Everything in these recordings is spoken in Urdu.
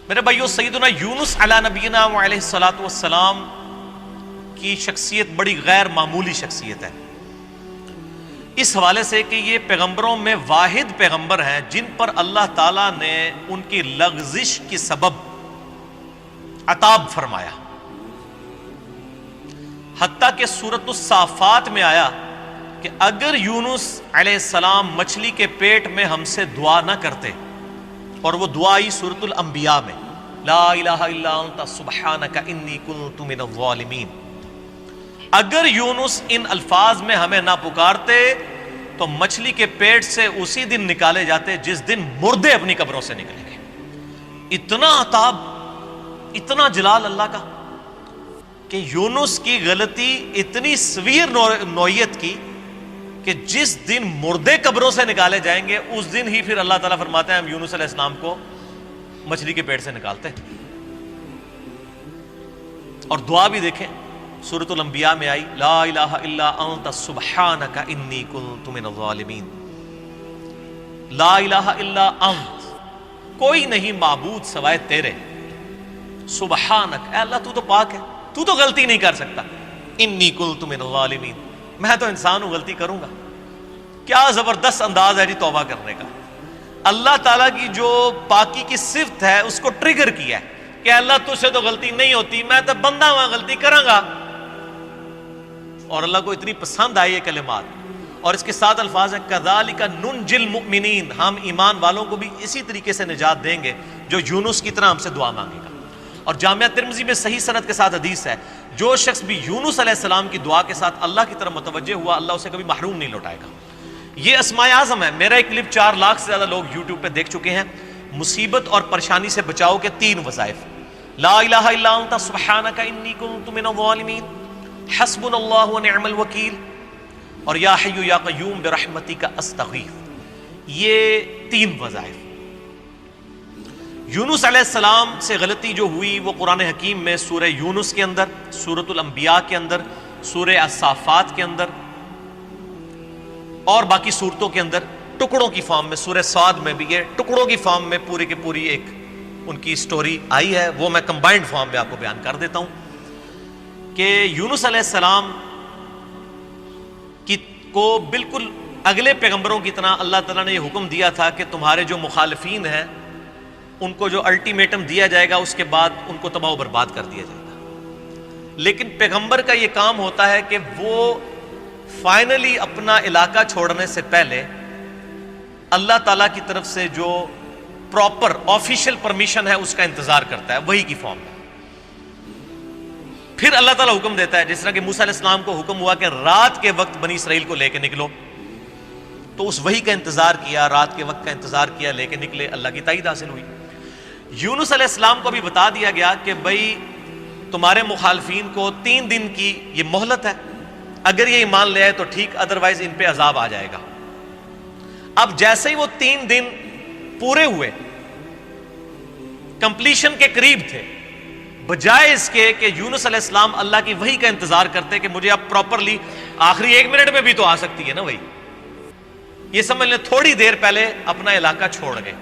میرے بھائیو، سیدنا یونس علی نبینا علیہ الصلوۃ والسلام کی شخصیت بڑی غیر معمولی شخصیت ہے، اس حوالے سے کہ یہ پیغمبروں میں واحد پیغمبر ہیں جن پر اللہ تعالیٰ نے ان کی لغزش کی سبب عتاب فرمایا۔ حتیٰ کہ سورۃ الصافات میں آیا کہ اگر یونس علیہ السلام مچھلی کے پیٹ میں ہم سے دعا نہ کرتے، اور وہ دعا آئی سورۃ الانبیاء میں، لا الہ الا انت سبحانک انی کنت من الظالمین، اگر یونس ان الفاظ میں ہمیں نہ پکارتے تو مچھلی کے پیٹ سے اسی دن نکالے جاتے جس دن مردے اپنی قبروں سے نکلیں گے۔ اتنا عتاب، اتنا جلال اللہ کا کہ یونس کی غلطی اتنی سویر نوعیت کی کہ جس دن مردے قبروں سے نکالے جائیں گے اس دن ہی پھر اللہ تعالیٰ فرماتے ہیں ہم یونس علیہ السلام کو مچھلی کے پیٹ سے نکالتے ہیں۔ اور دعا بھی دیکھیں، سورۃ الانبیاء میں آئی، لا الہ الا انت سبحانک انی کنت من الظالمین، لا الہ الا انت، کوئی نہیں معبود سوائے تیرے، سبحانک، اے اللہ تو تو پاک ہے، تو تو غلطی نہیں کر سکتا، انی کنت من الظالمین، میں تو انسان ہوں، غلطی کروں گا۔ کیا زبردست انداز ہے جی توبہ کرنے کا۔ اللہ تعالیٰ کی جو پاکی کی صفت ہے اس کو ٹریگر کیا ہے کہ اللہ تجھ سے تو غلطی نہیں ہوتی، میں تو بندہ ہوں، غلطی کراں گا۔ اور اللہ کو اتنی پسند آئی یہ کلمات، اور اس کے ساتھ الفاظ ہیں کذالک ننجی المؤمنین، ہم ایمان والوں کو بھی اسی طریقے سے نجات دیں گے جو یونس کی طرح ہم سے دعا مانگے گا۔ اور جامعہ ترمذی میں صحیح سند کے ساتھ حدیث ہے، جو شخص بھی یونس علیہ السلام کی دعا کے ساتھ اللہ کی طرف متوجہ ہوا، اللہ اسے کبھی محروم نہیں لوٹائے گا۔ یہ اسماء اعظم ہے۔ میرا ایک کلپ 4 لاکھ سے زیادہ لوگ یوٹیوب پہ دیکھ چکے ہیں۔ مصیبت اور پریشانی سے بچاؤ کے 3 وظائف، لا الہ الا انت سبحانک انی کنت من الظالمین، حسبنا اللہ ونعم الوکیل، اور یا حی یا قیوم برحمتک استغیث۔ یہ 3 وظائف۔ یونس علیہ السلام سے غلطی جو ہوئی وہ قرآن حکیم میں سورہ یونس کے اندر، سورۃ الانبیاء کے اندر، سورہ الصافات کے اندر اور باقی صورتوں کے اندر ٹکڑوں کی فارم میں، سورہ صاد میں بھی یہ ٹکڑوں کی فارم میں پوری کی پوری ایک ان کی سٹوری آئی ہے، وہ میں کمبائنڈ فارم میں آپ کو بیان کر دیتا ہوں کہ یونس علیہ السلام کو بالکل اگلے پیغمبروں کی طرح اللہ تعالیٰ نے یہ حکم دیا تھا کہ تمہارے جو مخالفین ہیں ان کو جو الٹیمیٹم دیا جائے گا اس کے بعد ان کو تباہ و برباد کر دیا جائے گا۔ لیکن پیغمبر کا یہ کام ہوتا ہے کہ وہ فائنلی اپنا علاقہ چھوڑنے سے پہلے اللہ تعالیٰ کی طرف سے جو پراپر آفیشیل پرمیشن ہے اس کا انتظار کرتا ہے، وہی کی فارم میں۔ پھر اللہ تعالیٰ حکم دیتا ہے، جس طرح کہ موسیٰ علیہ السلام کو حکم ہوا کہ رات کے وقت بنی اسرائیل کو لے کے نکلو، تو اس وحی کا انتظار کیا، رات کے وقت کا انتظار کیا، لے کے نکلے، اللہ کی تائید حاصل ہوئی۔ یونس علیہ السلام کو بھی بتا دیا گیا کہ بھائی تمہارے مخالفین کو 3 دن کی یہ مہلت ہے، اگر یہ ایمان لے آئے تو ٹھیک، ادروائز ان پہ عذاب آ جائے گا۔ اب جیسے ہی وہ 3 دن پورے ہوئے، کمپلیشن کے قریب تھے، بجائے اس کے کہ یونس علیہ السلام اللہ کی وحی کا انتظار کرتے کہ مجھے اب پراپرلی آخری 1 منٹ میں بھی تو آ سکتی ہے نا وحی، یہ سمجھ لیں تھوڑی دیر پہلے اپنا علاقہ چھوڑ گئے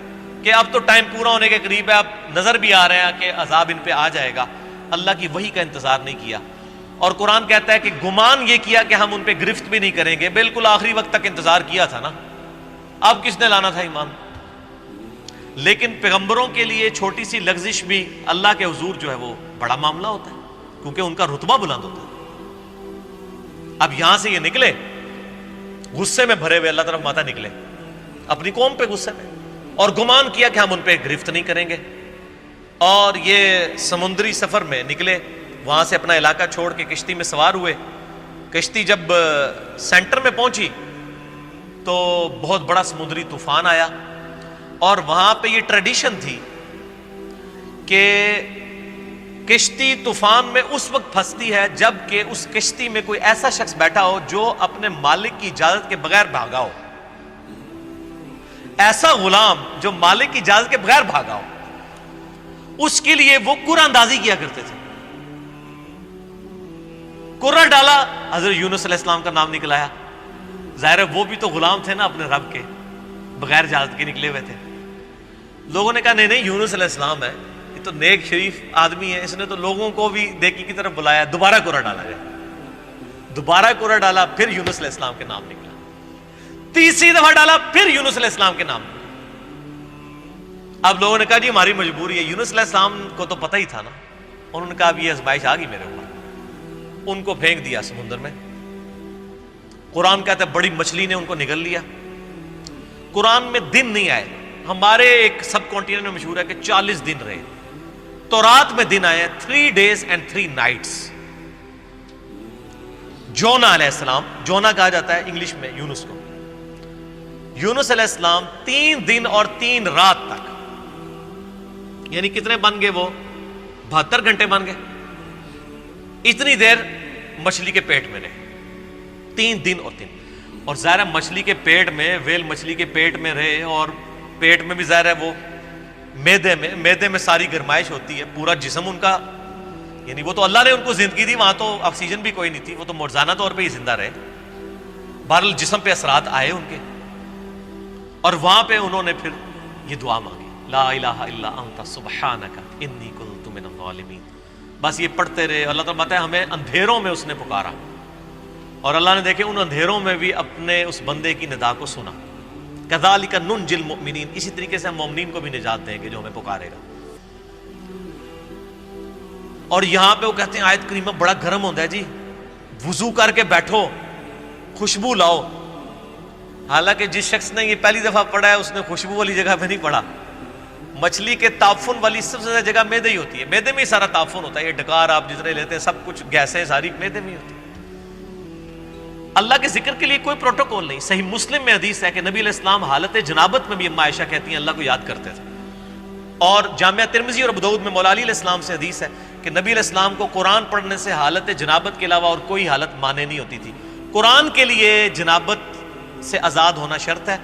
کہ اب تو ٹائم پورا ہونے کے قریب ہے، اب نظر بھی آ رہا ہے کہ عذاب ان پہ آ جائے گا۔ اللہ کی وحی کا انتظار نہیں کیا، اور قرآن کہتا ہے کہ گمان یہ کیا کہ ہم ان پہ گرفت بھی نہیں کریں گے، بالکل آخری وقت تک انتظار کیا تھا نا، اب کس نے لانا تھا ایمان۔ لیکن پیغمبروں کے لیے چھوٹی سی لغزش بھی اللہ کے حضور جو ہے وہ بڑا معاملہ ہوتا ہے، کیونکہ ان کا رتبہ بلند ہوتا ہے۔ اب یہاں سے یہ نکلے غصے میں بھرے ہوئے، اللہ طرف ماتا نکلے اپنی قوم پہ غصے میں، اور گمان کیا کہ ہم ان پہ گرفت نہیں کریں گے، اور یہ سمندری سفر میں نکلے، وہاں سے اپنا علاقہ چھوڑ کے کشتی میں سوار ہوئے۔ کشتی جب سینٹر میں پہنچی تو بہت بڑا سمندری طوفان آیا، اور وہاں پہ یہ ٹریڈیشن تھی کہ کشتی طوفان میں اس وقت پھنستی ہے جب کہ اس کشتی میں کوئی ایسا شخص بیٹھا ہو جو اپنے مالک کی اجازت کے بغیر بھاگا ہو، ایسا غلام جو مالک کی اجازت کے بغیر بھاگا ہو، اس کے لیے وہ قرآن اندازی کیا کرتے تھے۔ قرآن ڈالا، حضرت یونس علیہ السلام کا نام نکل آیا، ظاہر ہے وہ بھی تو غلام تھے نا اپنے رب کے، بغیر اجازت کے نکلے ہوئے تھے۔ لوگوں نے کہا نہیں نہیں یونس علیہ السلام ہے، تو نیک شریف آدمی ہے، اس نے تو لوگوں کو بھی نیکی کی طرف بلایا، دوبارہ کوڑا ڈالا جائے، دوبارہ کوڑا ڈالا، پھر یونس علیہ السلام کے نام نکلا، تیسری دفعہ ڈالا، پھر یونس علیہ السلام کے نام نکلا۔ اب لوگوں نے کہا جی ہماری مجبوری ہے، یونس علیہ السلام کو تو پتہ ہی تھا نا، انہوں نے کہا اب یہ آزمائش آ گئی میرے اوپر، ان کو پھینک دیا سمندر میں۔ قرآن کہتا ہے بڑی مچھلی نے ان کو نگل لیا۔ قرآن میں دن نہیں آئے، ہمارے ایک سب کانٹیننٹ میں مشہور ہے کہ 40 دن رہے، تورات میں دن آئے 3 days and 3 nights۔ جونا علیہ السلام، جونا کہا جاتا ہے انگلش میں یونس کو، یونس علیہ السلام 3 دن اور 3 رات تک، یعنی کتنے بن گئے وہ 72 گھنٹے بن گئے، اتنی دیر مچھلی کے پیٹ میں رہے، 3 دن اور 3، اور ظاہر ہے مچھلی کے پیٹ میں، ویل مچھلی کے پیٹ میں رہے، اور پیٹ میں بھی ظاہر ہے وہ میدے میں ساری گرمائش ہوتی ہے، پورا جسم ان کا، یعنی وہ تو اللہ نے ان کو زندگی دی، وہاں تو آکسیجن بھی کوئی نہیں تھی، وہ تو معجزانہ طور پہ ہی زندہ رہے، بہرحال جسم پہ اثرات آئے ان کے، اور وہاں پہ انہوں نے پھر یہ دعا مانگی، لا الہ الا انت سبحانک انی کنت من الظالمین۔ بس یہ پڑھتے رہے، اللہ تعالیٰ بتایا ہمیں اندھیروں میں اس نے پکارا، اور اللہ نے دیکھے ان اندھیروں میں بھی اپنے اس بندے کی ندا کو سنا، کذالک ننجی المؤمنین، اسی طریقے سے ہم مومنین کو بھی نجات دیں گے جو ہمیں پکارے گا۔ اور یہاں پہ وہ کہتے ہیں آیت کریمہ بڑا گرم ہوتا ہے جی، وضو کر کے بیٹھو، خوشبو لاؤ، حالانکہ جس شخص نے یہ پہلی دفعہ پڑھا ہے اس نے خوشبو والی جگہ پہ نہیں پڑھا، مچھلی کے تعفن والی سب سے زیادہ جگہ میدے ہی ہوتی ہے، میدے میں ہی سارا تعفن ہوتا ہے، یہ ڈکار آپ جتنے لیتے ہیں سب کچھ گیسیں ساری میدے میں ہی ہوتی ہے۔ اللہ کے ذکر کے لیے کوئی پروٹوکول نہیں۔ صحیح مسلم میں حدیث ہے کہ نبی علیہ السلام حالت جنابت میں بھی اما عائشہ کہتی ہیں اللہ کو یاد کرتے تھے، اور جامعہ ترمذی اور ابو داؤد میں مولا علی علیہ السلام سے حدیث ہے کہ نبی علیہ السلام کو قرآن پڑھنے سے حالت جنابت کے علاوہ اور کوئی حالت مانے نہیں ہوتی تھی۔ قرآن کے لیے جنابت سے آزاد ہونا شرط ہے،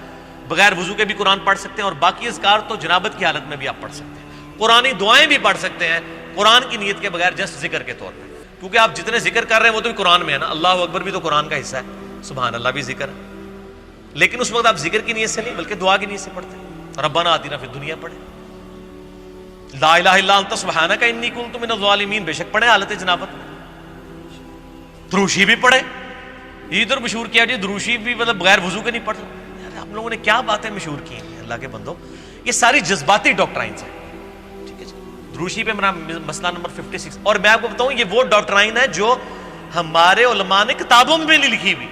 بغیر وضو کے بھی قرآن پڑھ سکتے ہیں، اور باقی اذکار تو جنابت کی حالت میں بھی آپ پڑھ سکتے ہیں، قرآنی دعائیں بھی پڑھ سکتے ہیں قرآن کی نیت کے بغیر، جسٹ ذکر کے طور پہ، کیونکہ آپ جتنے ذکر کر رہے ہیں وہ تو بھی قرآن میں ہے نا، اللہ اکبر بھی تو قرآن کا حصہ ہے، سبحان اللہ بھی ذکر ہے، لیکن اس وقت آپ ذکر کی نیت سے نہیں بلکہ دعا کی نیت سے پڑھتے ہیں، ربنا آتنا فی الدنیا پڑھے، لا الہ الا انت سبحانک انی کنت من الظالمین بے شک پڑھے حالت جنابت میں، دروشی بھی پڑھے، یہ ادھر مشہور کیا جی دروشی بھی مطلب بغیر وضو کے نہیں پڑھ سکتے۔ ہم لوگوں نے کیا باتیں مشہور کی ہیں اللہ کے بندوں، یہ ساری جذباتی ڈاکٹرائنز ہیں، ٹھیک ہے جی۔ دروشی پہ میرا مسئلہ نمبر 56، اور میں آپ کو بتاؤں یہ وہ ڈاکٹرائن ہے جو ہمارے علماء نے کتابوں میں بھی نہیں لکھی ہوئی،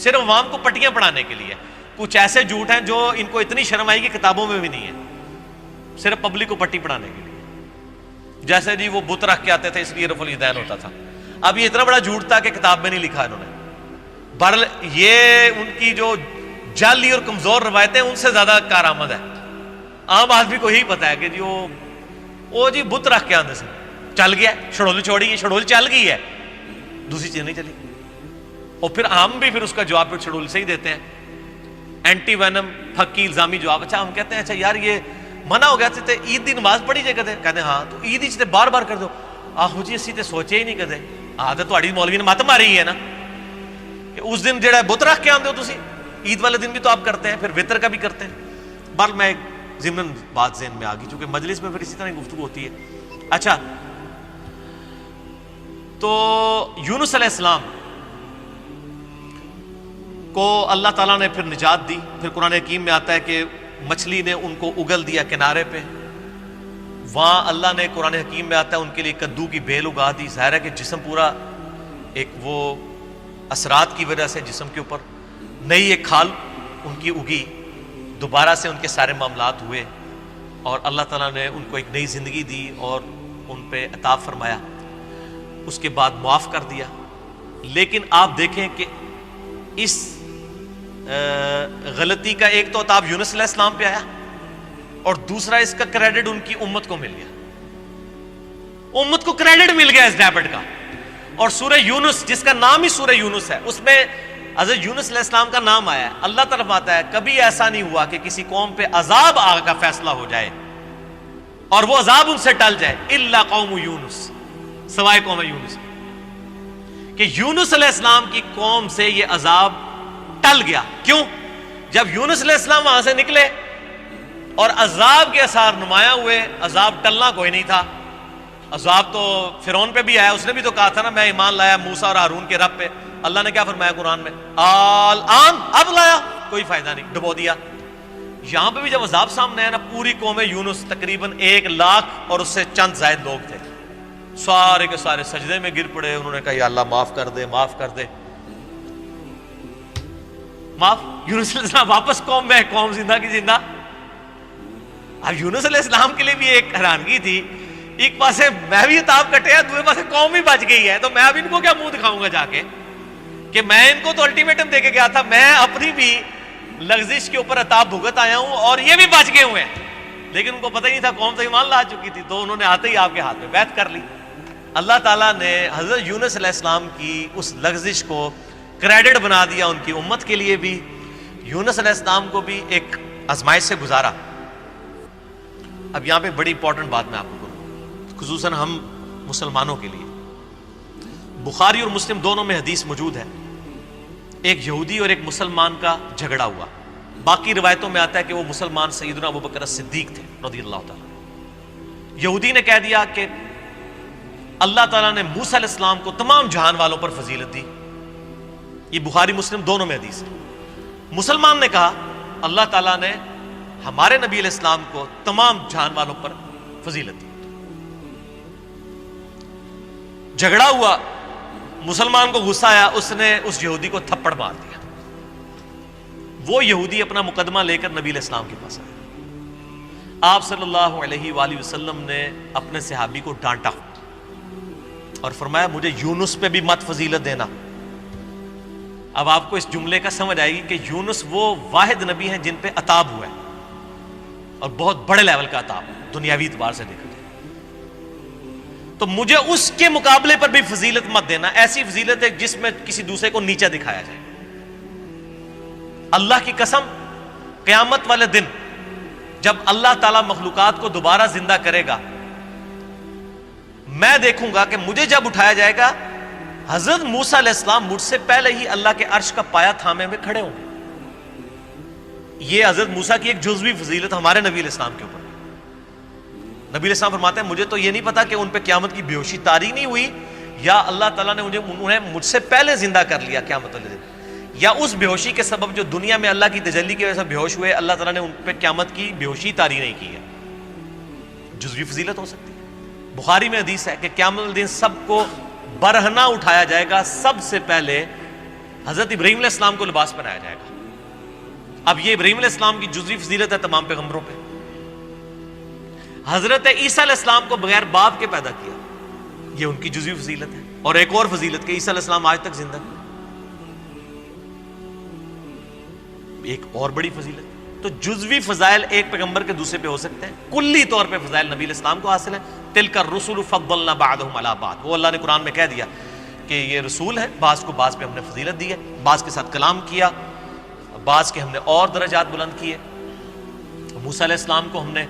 صرف عوام کو پٹیاں پڑھانے کے لیے، کچھ ایسے جھوٹ ہیں جو ان کو اتنی شرم آئی کہ کتابوں میں بھی نہیں ہے، صرف پبلک کو پٹی پڑھانے کے لیے، جیسے جی وہ بت رکھ کے آتے تھے اس لیے رفع الیدین ہوتا تھا، اب یہ اتنا بڑا جھوٹ تھا کہ کتاب میں نہیں لکھا انہوں نے۔ بہرحال یہ ان کی جو جعلی اور کمزور روایتیں ان سے زیادہ کارآمد ہے، عام آدمی کو یہی پتا ہے کہ جو وہ جی بت رکھ کے آتے سے چل گیا، شڑول چھوڑی ہے، شڑول چل گئی ہے، دوسری چیز نہیں چلی، اور پھر ہم بھی پھر اس کا جواب پھر شڑول سے ہی دیتے ہیں، اینٹی وینم پھکی الزامی جواب۔ اچھا ہم کہتے ہیں اچھا یار یہ منع ہو گیا تھے عید دی نماز پڑھی جائے کہتے ہیں ہاں تو عید ہی بار بار کر دو، آہو جی اسی تے سوچے ہی نہیں کدے، تو تہاڈی مولوی نے مت ماری ہے نا کہ اس دن جڑا بت رکھ کے آندے ہو تسی، عید والے دن بھی تو آپ کرتے ہیں، پھر وطر کا بھی کرتے ہیں۔ بہرحال میں ایک ضمن بات ذہن میں آ گئی چونکہ مجلس میں پھر اسی طرح گفتگو ہوتی ہے۔ اچھا تو یونس علیہ السلام کو اللہ تعالیٰ نے پھر نجات دی، پھر قرآن حکیم میں آتا ہے کہ مچھلی نے ان کو اگل دیا کنارے پہ، وہاں اللہ نے قرآن حکیم میں آتا ہے ان کے لیے کدو کی بیل اگا دی، ظاہر ہے کہ جسم پورا ایک وہ اثرات کی وجہ سے جسم کے اوپر نئی ایک کھال ان کی اگی، دوبارہ سے ان کے سارے معاملات ہوئے، اور اللہ تعالیٰ نے ان کو ایک نئی زندگی دی اور ان پہ عطا فرمایا، اس کے بعد معاف کر دیا۔ لیکن آپ دیکھیں کہ اس غلطی کا ایک تو عتاب یونس علیہ السلام پہ آیا، اور دوسرا اس کا کریڈٹ ان کی امت کو مل گیا، امت کو کریڈٹ مل گیا اس ڈیبٹ کا۔ اور سورہ یونس جس کا نام ہی سورہ یونس ہے، اس میں حضرت یونس علیہ السلام کا نام آیا ہے، اللہ طرف آتا ہے کبھی ایسا نہیں ہوا کہ کسی قوم پہ عذاب آگ کا فیصلہ ہو جائے اور وہ عذاب ان سے ٹل جائے، الا قوم یونس، سوائے قوم یونس، کہ یونس علیہ السلام کی قوم سے یہ عذاب ٹل گیا۔ کیوں؟ جب یونس علیہ السلام وہاں سے نکلے اور عذاب کے اثار نمایاں ہوئے. عذاب ٹلنا کوئی نہیں تھا. عذاب تو فرعون پہ بھی آیا, اس نے بھی تو کہا تھا نا میں ایمان لایا موسیٰ اور ہارون کے رب پہ. اللہ نے کیا فرمایا قرآن میں, الآن, اب لایا, کوئی فائدہ نہیں, ڈبو دیا. یہاں پہ بھی جب عذاب سامنے آیا نا, پوری قوم یونس تقریباً 1,00,000 اور اس سے چند زائد لوگ تھے, سارے کے سارے سجدے میں گر پڑے. انہوں نے کہا یا اللہ معاف کر دے, معاف کر دے, معاف. یونس علیہ السلام واپس قوم میں, قوم زندہ کی زندہ. اب یونس علیہ السلام کے لیے بھی ایک حیرانگی تھی, ایک پاسے میں بھی عذاب کٹے, دوسرے پاسے قوم بھی بچ گئی ہے, تو میں اب ان کو کیا منہ دکھاؤں گا جا کے کہ میں ان کو تو الٹیمیٹم دے کے گیا تھا, میں اپنی بھی لغزش کے اوپر عذاب بھگت آیا ہوں اور یہ بھی بچ گئے ہوئے ہیں. لیکن ان کو پتہ ہی نہیں تھا, قوم تو ایمان لا چکی تھی, تو انہوں نے آتے ہی آپ کے ہاتھ میں بیعت کر لی. اللہ تعالیٰ نے حضرت یونس علیہ السلام کی اس لغزش کو کریڈٹ بنا دیا ان کی امت کے لیے بھی. یونس علیہ السلام کو بھی ایک آزمائش سے گزارا. اب یہاں پہ بڑی امپورٹنٹ بات میں آپ کو کروں, خصوصاً ہم مسلمانوں کے لیے. بخاری اور مسلم دونوں میں حدیث موجود ہے, ایک یہودی اور ایک مسلمان کا جھگڑا ہوا. باقی روایتوں میں آتا ہے کہ وہ مسلمان سیدنا ابوبکر صدیق تھے رضی اللہ تعالیٰ. یہودی نے کہہ دیا کہ اللہ تعالیٰ نے موسیٰ علیہ السلام کو تمام جہان والوں پر فضیلت دی. یہ بخاری مسلم دونوں میں حدیث ہے. مسلمان نے کہا اللہ تعالیٰ نے ہمارے نبی علیہ السلام کو تمام جہان والوں پر فضیلت دی. جھگڑا ہوا, مسلمان کو غصہ آیا, اس نے اس یہودی کو تھپڑ مار دیا. وہ یہودی اپنا مقدمہ لے کر نبی علیہ السلام کے پاس آیا. آپ صلی اللہ علیہ وآلہ وسلم نے اپنے صحابی کو ڈانٹا اور فرمایا مجھے یونس پہ بھی مت فضیلت دینا. اب آپ کو اس جملے کا سمجھ آئے گی کہ یونس وہ واحد نبی ہیں جن پہ عطاب ہوا ہے, اور بہت بڑے لیول کا عطاب دنیاوی اعتبار سے دیکھا جائے. تو مجھے اس کے مقابلے پر بھی فضیلت مت دینا, ایسی فضیلت ہے جس میں کسی دوسرے کو نیچا دکھایا جائے. اللہ کی قسم, قیامت والے دن جب اللہ تعالیٰ مخلوقات کو دوبارہ زندہ کرے گا, میں دیکھوں گا کہ مجھے جب اٹھایا جائے گا حضرت موسیٰ علیہ السلام مجھ سے پہلے ہی اللہ کے عرش کا پایا تھامے ہوئے کھڑے ہوں گے. یہ حضرت موسیٰ کی ایک جزوی فضیلت ہمارے نبی علیہ السلام کے اوپر. نبی علیہ السلام فرماتے ہیں مجھے تو یہ نہیں پتا کہ ان پہ قیامت کی بے ہوشی طاری نہیں ہوئی, یا اللہ تعالیٰ نے انہیں مجھ سے پہلے زندہ کر لیا قیامت والے دن, یا اس بے ہوشی کے سبب جو دنیا میں اللہ کی تجلی کی وجہ سے بے ہوش ہوئے, اللہ تعالیٰ نے ان پہ قیامت کی بے ہوشی طاری نہیں کی ہے. جزوی فضیلت ہو سکتی ہے. بخاری میں حدیث ہے کہ قیامت والے دن سب کو برہنہ اٹھایا جائے گا, سب سے پہلے حضرت ابراہیم علیہ السلام کو لباس پہنایا جائے گا. اب یہ ابراہیم علیہ السلام کی جزوی فضیلت ہے تمام پیغمبروں پہ. حضرت عیسیٰ علیہ السلام کو بغیر باپ کے پیدا کیا, یہ ان کی جزوی فضیلت ہے. اور ایک اور فضیلت کہ عیسیٰ علیہ السلام آج تک زندہ, ایک اور بڑی فضیلت. تو جزوی فضائل ایک پیغمبر کے دوسرے پہ ہو سکتے ہیں, کلی طور پہ فضائل نبی علیہ السلام کو حاصل ہیں. تلک الرسل فضلنا بعضهم علی بعض, وہ اللہ نے قرآن میں کہہ دیا کہ یہ رسول ہے, بعض کو بعض پہ ہم نے فضیلت دی ہے, بعض کے ساتھ کلام کیا, بعض کے ہم نے اور درجات بلند کیے. موسیٰ علیہ السلام کو ہم نے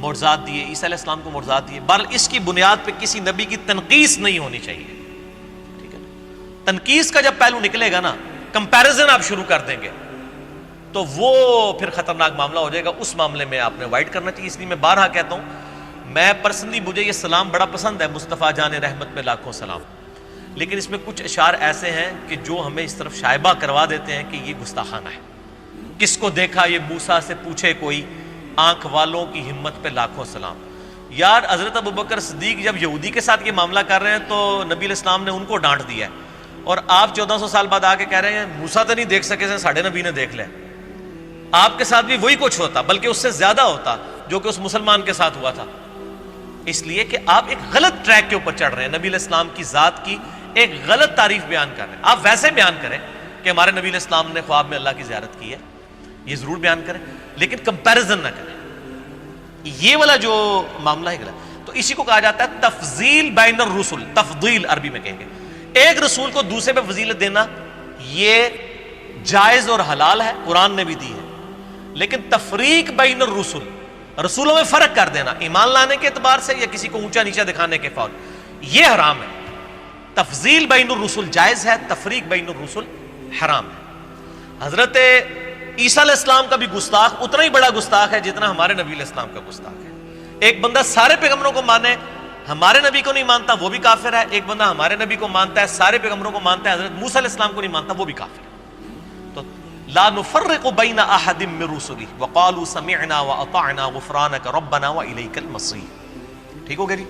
معجزات دیے, عیسیٰ علیہ السلام کو معجزات دیے. بہرحال اس کی بنیاد پہ کسی نبی کی تنقیص نہیں ہونی چاہیے, ٹھیک ہے نا. تنقیص کا جب پہلو نکلے گا نا, کمپیریزن آپ شروع کر دیں گے, تو وہ پھر خطرناک معاملہ ہو جائے گا. اس معاملے میں آپ نے اوائڈ کرنا چاہیے. اس لیے میں بارہا کہتا ہوں, میں پرسنلی مجھے یہ سلام بڑا پسند ہے, مصطفیٰ جان رحمت پہ لاکھوں سلام, لیکن اس میں کچھ اشعار ایسے ہیں کہ جو ہمیں اس طرف شائبہ کروا دیتے ہیں کہ یہ گستاخانہ ہے. کس کو دیکھا یہ موسیٰ سے پوچھے کوئی, آنکھ والوں کی ہمت پہ لاکھوں سلام. یار حضرت ابوبکر صدیق جب یہودی کے ساتھ یہ معاملہ کر رہے ہیں تو نبی علیہ السلام نے ان کو ڈانٹ دیا ہے, اور آپ 1400 سال بعد آ کے کہہ رہے ہیں موسیٰ تو نہیں دیکھ سکے سے ساڑھے نبی نے دیکھ لیا. آپ کے ساتھ بھی وہی کچھ ہوتا, بلکہ اس سے زیادہ ہوتا جو کہ اس مسلمان کے ساتھ ہوا تھا. اس لیے کہ آپ ایک غلط ٹریک کے اوپر چڑھ رہے ہیں, نبی علیہ السلام کی ذات کی ایک غلط تعریف بیان کر رہے ہیں. آپ ویسے بیان کریں کہ ہمارے نبی علیہ السلام نے خواب میں اللہ کی زیارت کی ہے, یہ ضرور بیان کریں, لیکن کمپیریزن نہ کریں. یہ والا جو معاملہ ہے غلط. تو اسی کو کہا جاتا ہے تفضیل بین الرسل, تفضیل عربی میں کہیں گے. ایک رسول کو دوسرے پہ فضیلت دینا یہ جائز اور حلال ہے, قرآن نے بھی دی ہے. لیکن تفریق بین الرسل, رسولوں میں فرق کر دینا ایمان لانے کے اعتبار سے یا کسی کو اونچا نیچا دکھانے کے فور, یہ حرام ہے. تفضیل بین الرسل جائز ہے, تفریق بین الرسل حرام ہے. حضرت عیسیٰ علیہ السلام کا بھی گستاخ اتنا ہی بڑا گستاخ ہے جتنا ہمارے نبی علیہ السلام کا گستاخ ہے. ایک بندہ سارے پیغمبروں کو مانے ہمارے نبی کو نہیں مانتا وہ بھی کافر ہے. ایک بندہ ہمارے نبی کو مانتا ہے سارے پیغمبروں کو مانتا ہے حضرت موسیٰ علیہ السلام کو نہیں مانتا وہ بھی کافر ہے. تو لا نفرق بین احد من رسلہ وقالوا سمعنا واطعنا غفرانک ربنا والیک المصیر. ٹھیک ہو گیا جی.